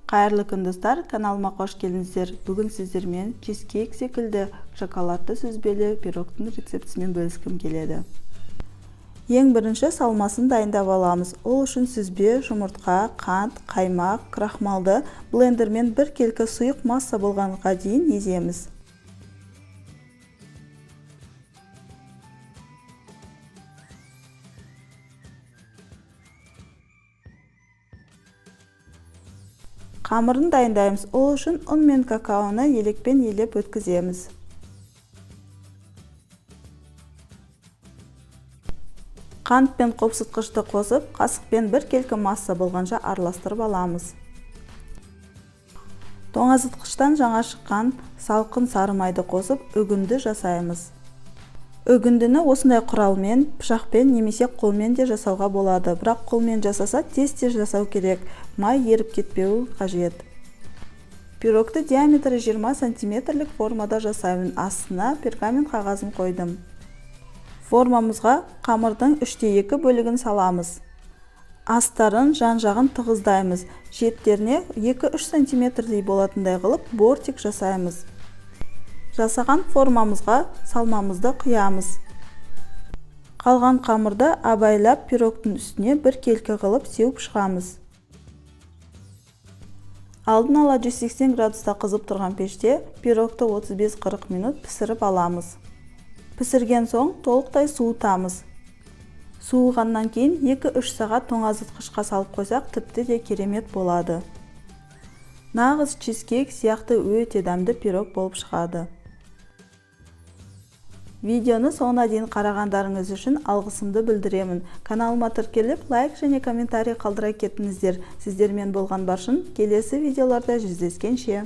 Қайырлы күн достар, каналыма қош келдіңіздер. Бүгін сіздермен чизкейк секілді шоколадты сүзбелі пирогтың рецептісімен бөліскім келеді. Ең бірінші салмасын дайындап аламыз. Ол үшін сүзбе, жұмыртқа, қант, қаймақ, крахмалды блендермен бір келкі сұйық масса болғанға дейін еземіз. Қамырын дайындаймыз. Ол үшін ұн мен какаоны елекпен елеп өткіземіз. Қант пен қопсытқышты қосып, қасықпен бір келкі масса болғанша араластырып аламыз. Тоңазытқыштан жаңа шыққан салқын сары майды қосып, үгінді жасаймыз. Үгіндіні осындай құралмен, пышақпен немесе қолмен де жасауға болады. Бірақ қолмен жасаса тез-тез жасау керек. Май еріп кетпеуі қажет. Пирогты диаметрі 20 сантиметрлік формада жасаймын. Астына пергамент қағазын қойдым. Формамызға қамырдың 3/2 бөлігін саламыз. Астарын жан-жағын тығыздаймыз. Шеттеріне 2-3 сантиметрдей болатындай қылып бортик жасаймыз. Жасаған формамызға салмамызды құямыз. Қалған қамырды абайлап пирогтың үстіне бір келкі қылып сеуіп шығамыз. Алдын ала 180 градуста қызып тұрған пеште пирогты 35-40 минут пісіріп аламыз. Пісірген соң толықтай суытамыз. Суығаннан кейін 2-3 сағат тоңазытқышқа салып қойсақ тіпті де керемет болады. Нағыз чизкейк сияқты өте дәмді пирог болып шығады. Видеоны соңына дейін қарағандарыңыз үшін алғысымды білдіремін. Каналыма тіркеліп, лайк және комментарий қалдыра кетіңіздер. Сіздермен болған баршын келесі видеоларда жүздескенше.